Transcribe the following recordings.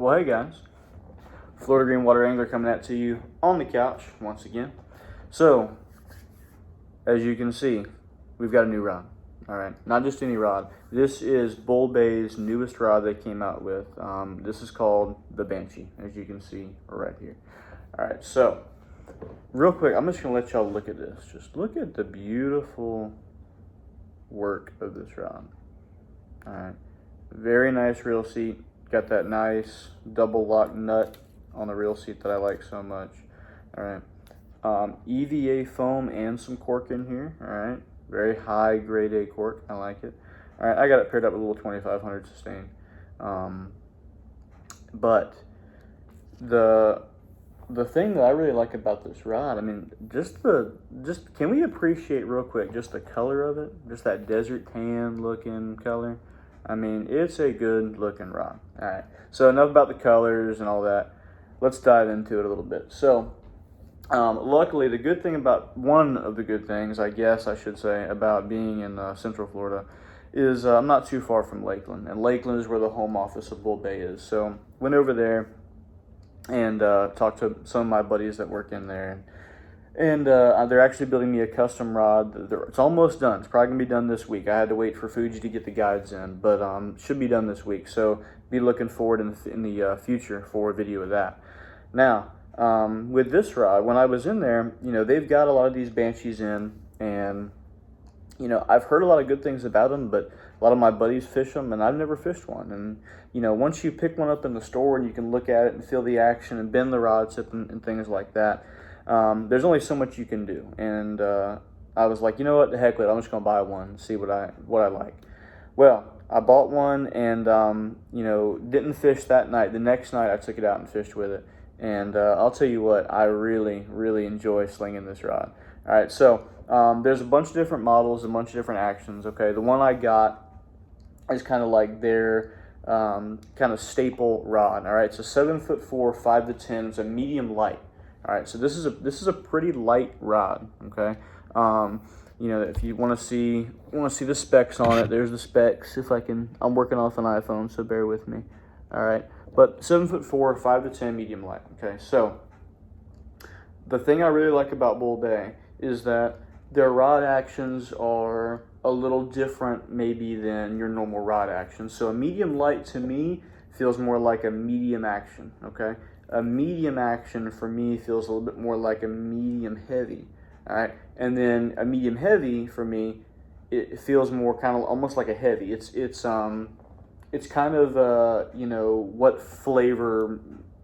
Well, hey guys, Florida Green Water Angler coming at to you on the couch once again. So, as you can see, we've got a new rod. All right, not just any rod. This is Bull Bay's newest rod they came out with. This is called the Banshee, as you can see right here. All right, so real quick, I'm just gonna let y'all look at this. Just look at the beautiful work of this rod. All right, very nice reel seat. Got that nice double lock nut on the reel seat that I like so much. All right, EVA foam and some cork in here. All right, very high grade A cork. I like it. All right, I got it paired up with a little 2500 sustain. But the thing that I really like about this rod, I mean, just can we appreciate real quick just the color of it, just that desert tan looking color. I mean, it's a good looking rod. All right, so enough about the colors and all that. Let's dive into it a little bit. So luckily, the good thing about, one of the good things, I guess I should say, about being in Central Florida is I'm not too far from Lakeland, and Lakeland is where the home office of Bull Bay is. So went over there and talked to some of my buddies that work in there. And they're actually building me a custom rod. It's almost done. It's probably going to be done this week. I had to wait for Fuji to get the guides in, but should be done this week. So be looking forward in the future for a video of that. Now, with this rod, when I was in there, you know, they've got a lot of these Banshees in, and, you know, I've heard a lot of good things about them, but a lot of my buddies fish them, and I've never fished one. And, you know, once you pick one up in the store and you can look at it and feel the action and bend the rod tip and things like that, there's only so much you can do. And I was like, you know what, the heck with it, I'm just gonna buy one and see what I like. Well, I bought one and you know, didn't fish that night. The next night I took it out and fished with it, and I'll tell you what, I really enjoy slinging this rod. All right, so there's a bunch of different models, a bunch of different actions. Okay, the one I got is kind of like their kind of staple rod. All right, it's a 7'4", 5 to 10. It's a medium light. All right, so this is a pretty light rod. Okay, you know, if you want to see the specs on it, there's the specs. If I can, I'm working off an iPhone, so bear with me. All right, but 7'4", 5 to 10, medium light. Okay, so the thing I really like about Bull Bay is that their rod actions are a little different maybe than your normal rod action. So a medium light to me feels more like a medium action. Okay. A medium action for me feels a little bit more like a medium heavy, all right? And then a medium heavy for me, it feels more kind of almost like a heavy. It's kind of you know, what flavor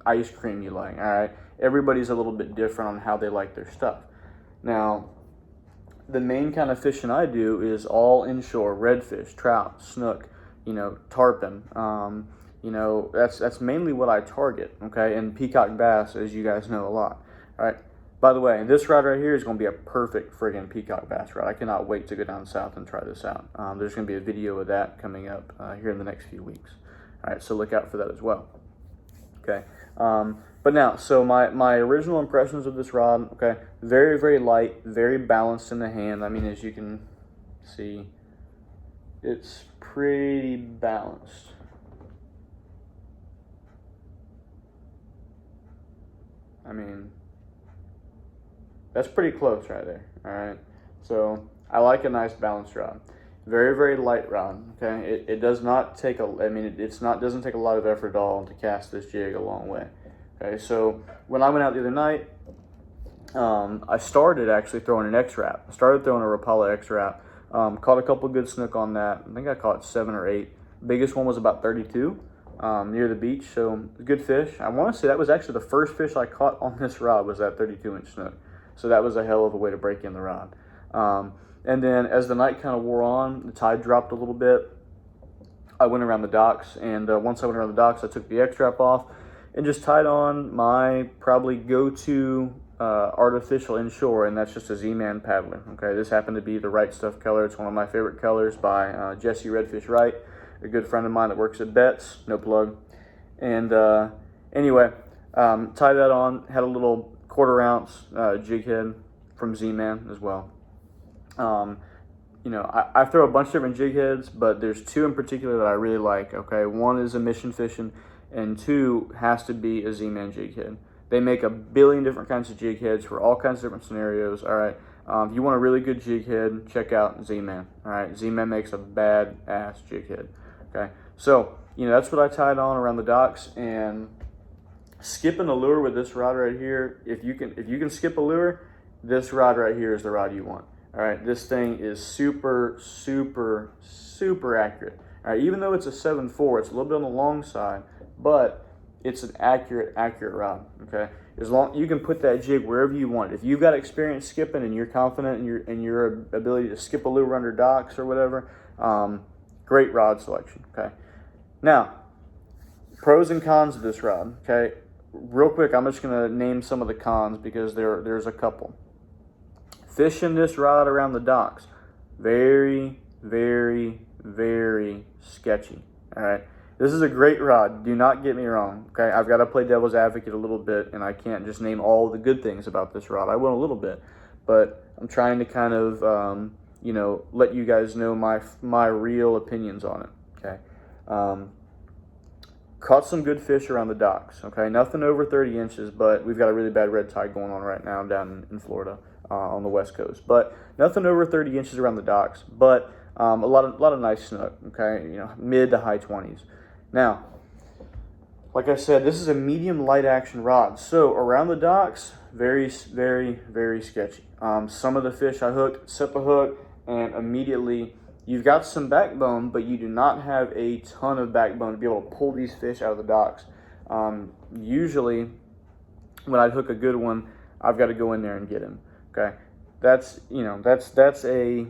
ice cream you like, all right? Everybody's a little bit different on how they like their stuff. Now, the main kind of fishing I do is all inshore, redfish, trout, snook, you know, tarpon. You know, that's mainly what I target, okay? And peacock bass, as you guys know, a lot. All right. By the way, this rod right here is going to be a perfect friggin' peacock bass rod. I cannot wait to go down south and try this out. There's going to be a video of that coming up here in the next few weeks. All right, so look out for that as well. Okay. But now, so my original impressions of this rod, okay, very light, very balanced in the hand. I mean, as you can see, it's pretty balanced. I mean, that's pretty close right there. All right, so I like a nice balanced rod. Very light rod. Okay, it does not take doesn't take a lot of effort at all to cast this jig a long way. Okay, so when I went out the other night, I started actually throwing an X-Wrap. I started throwing a Rapala X-Wrap. Caught a couple good snook on that. I think I caught 7 or 8. Biggest one was about 32. Near the beach, so good fish. I want to say that was actually the first fish I caught on this rod was that 32-inch snook. So that was a hell of a way to break in the rod. And then as the night kind of wore on, the tide dropped a little bit. I went around the docks, and once I went around the docks, I took the X-Wrap off and just tied on my probably go-to artificial inshore, and that's just a Z-Man paddler. Okay, this happened to be the Right Stuff color. It's one of my favorite colors by Jesse Redfish Wright, a good friend of mine that works at Betts, no plug. And anyway, tied that on, had a little 1/4 ounce jig head from Z-Man as well. You know, I throw a bunch of different jig heads, but there's two in particular that I really like. Okay, one is a mission fishing, and 2 has to be a Z-Man jig head. They make a billion different kinds of jig heads for all kinds of different scenarios. All right, if you want a really good jig head, check out Z-Man. All right, Z-Man makes a badass jig head. Okay, so that's what I tied on around the docks, and skipping a lure with this rod right here. If you can skip a lure, this rod right here is the rod you want. All right, this thing is super, super, super accurate. All right, even though it's a 7.4, it's a little bit on the long side, but it's an accurate rod. Okay, as long you can put that jig wherever you want. If you've got experience skipping and you're confident in your ability to skip a lure under docks or whatever, great rod selection. Okay, now pros and cons of this rod. Okay, real quick, I'm just gonna name some of the cons because there's a couple. Fishing this rod around the docks, very, very, very sketchy. All right, this is a great rod. Do not get me wrong. Okay, I've got to play devil's advocate a little bit, and I can't just name all the good things about this rod. I will a little bit, but I'm trying to kind of let you guys know my real opinions on it. Okay. Caught some good fish around the docks. Okay, nothing over 30 inches, but we've got a really bad red tide going on right now down in Florida on the west coast. But nothing over 30 inches around the docks, but a lot of nice snook. Okay, mid to high 20s. Now, like I said, this is a medium light action rod. So around the docks, very, very, very sketchy. Some of the fish I hooked, set the hook, and immediately you've got some backbone, but you do not have a ton of backbone to be able to pull these fish out of the docks. Usually, when I hook a good one, I've got to go in there and get him. Okay, that's a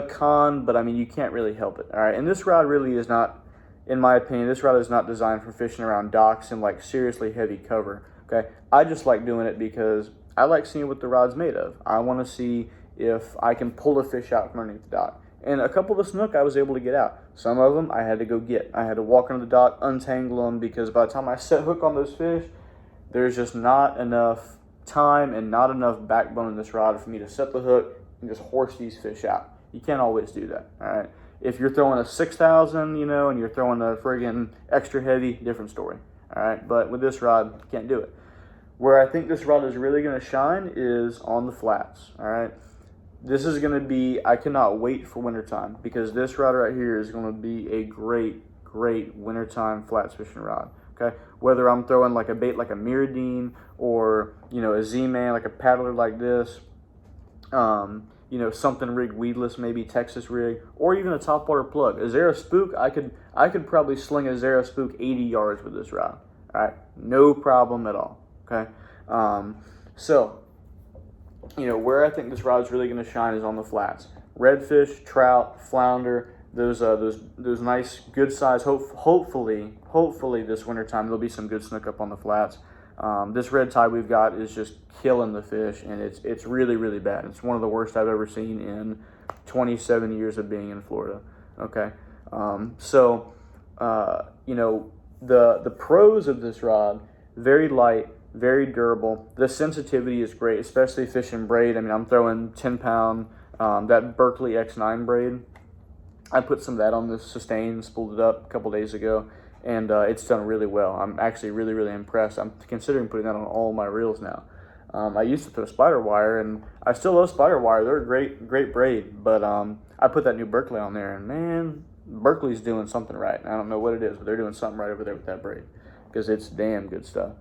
con, but I mean you can't really help it. All right, and this rod really is not, in my opinion, this rod is not designed for fishing around docks and like seriously heavy cover. Okay, I just like doing it because I like seeing what the rod's made of. I want to see if I can pull a fish out from underneath the dock. And a couple of the snook I was able to get out. Some of them I had to go get. I had to walk under the dock, untangle them, because by the time I set hook on those fish, there's just not enough time and not enough backbone in this rod for me to set the hook and just horse these fish out. You can't always do that, all right? If you're throwing a 6,000, and you're throwing a friggin' extra heavy, different story, all right? But with this rod, you can't do it. Where I think this rod is really gonna shine is on the flats, all right? This is going to be, I cannot wait for wintertime, because this rod right here is going to be a great, great wintertime flats fishing rod. Okay, whether I'm throwing like a bait like a Miradine or a Z-Man, like a paddler like this, something rigged weedless, maybe Texas rig, or even a topwater plug. A Zara spook, I could probably sling a Zara spook 80 yards with this rod. All right, no problem at all. Okay, so where I think this rod is really going to shine is on the flats. Redfish, trout, flounder, those nice, good size. Hopefully this wintertime there'll be some good snook up on the flats. This red tide we've got is just killing the fish, and it's really, really bad. It's one of the worst I've ever seen in 27 years of being in Florida. Okay, the pros of this rod: very light, very durable. The sensitivity is great, especially fishing braid. I mean, I'm throwing 10-pound, that Berkeley X9 braid. I put some of that on the sustain, spooled it up a couple days ago, and it's done really well. I'm actually really, really impressed. I'm considering putting that on all my reels now. I used to throw spider wire, and I still love spider wire. They're a great braid, but I put that new Berkeley on there, and man, Berkeley's doing something right. I don't know what it is, but they're doing something right over there with that braid, because it's damn good stuff.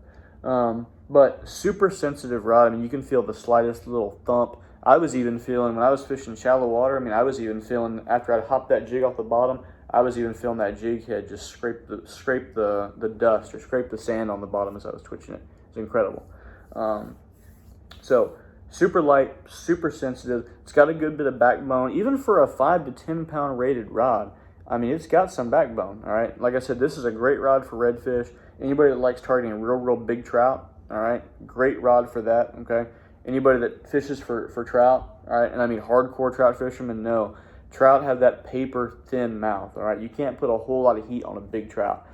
But super sensitive rod. I mean, you can feel the slightest little thump. I was even feeling, when I was fishing shallow water, I was even feeling, after I'd hopped that jig off the bottom, I was even feeling that jig head just scrape the dust or scrape the sand on the bottom as I was twitching it. It's incredible. So super light, super sensitive. It's got a good bit of backbone, even for a 5 to 10 pound rated rod. I mean, it's got some backbone. All right, like I said, this is a great rod for redfish. Anybody that likes targeting real big trout, all right, great rod for that. Okay, anybody that fishes for trout, all right, and I mean hardcore trout fishermen know trout have that paper thin mouth. All right, you can't put a whole lot of heat on a big trout.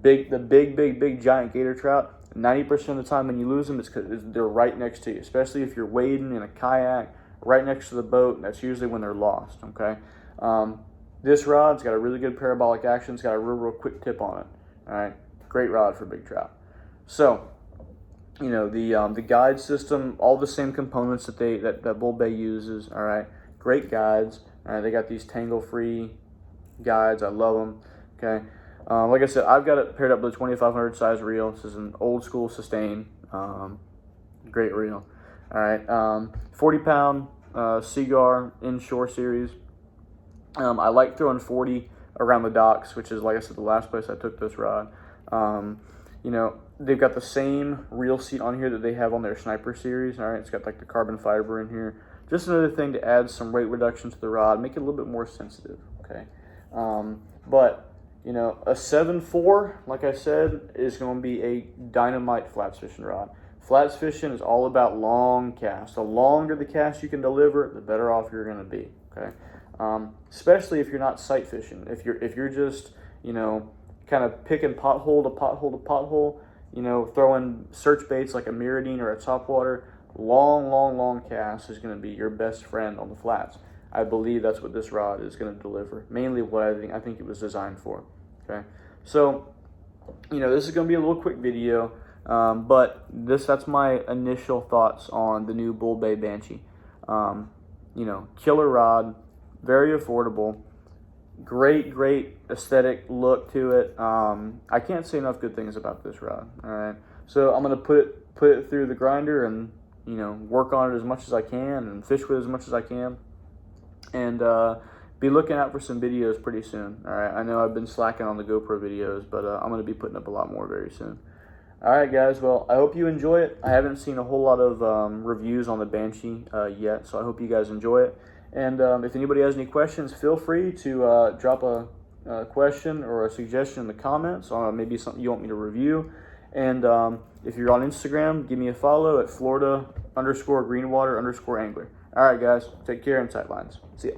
The big giant gator trout, 90% of the time when you lose them, it's because they're right next to you, especially if you're wading in a kayak right next to the boat. That's usually when they're lost. Okay, this rod's got a really good parabolic action. It's got a real quick tip on it. All right, great rod for big trout. So, you know, the guide system, all the same components that Bull Bay uses. All right, great guides. All right, they got these tangle-free guides. I love them. Okay, like I said, I've got it paired up with a 2500 size reel. This is an old school sustain. Great reel. All right, 40-pound Seagar inshore series. I like throwing 40 around the docks, which is, like I said, the last place I took this rod. You know, they've got the same reel seat on here that they have on their Sniper series. All right, it's got like the carbon fiber in here. Just another thing to add some weight reduction to the rod, make it a little bit more sensitive. Okay, but you know, a 7.4, like I said, is going to be a dynamite flats fishing rod. Flats fishing is all about long casts. The longer the cast you can deliver, the better off you're going to be. Okay, especially if you're not sight fishing. If you're just, you know, kind of picking pothole to pothole to pothole, you know, throwing search baits like a Miradine or a topwater, long cast is going to be your best friend on the flats. I believe that's what this rod is going to deliver. Mainly what I think it was designed for. Okay, so you know, this is going to be a little quick video, but that's my initial thoughts on the new Bull Bay Banshee. You know, killer rod, very affordable, great aesthetic look to it. I can't say enough good things about this rod. All right, so I'm going to put it through the grinder and, you know, work on it as much as I can and fish with it as much as I can, and be looking out for some videos pretty soon. All right, I know I've been slacking on the GoPro videos, but I'm going to be putting up a lot more very soon. All right, guys, well, I hope you enjoy it. I haven't seen a whole lot of reviews on the Banshee yet, so I hope you guys enjoy it. And if anybody has any questions, feel free to drop a question or a suggestion in the comments on maybe something you want me to review. And if you're on Instagram, give me a follow at Florida_Greenwater_angler. All right, guys, take care and tight lines. See ya.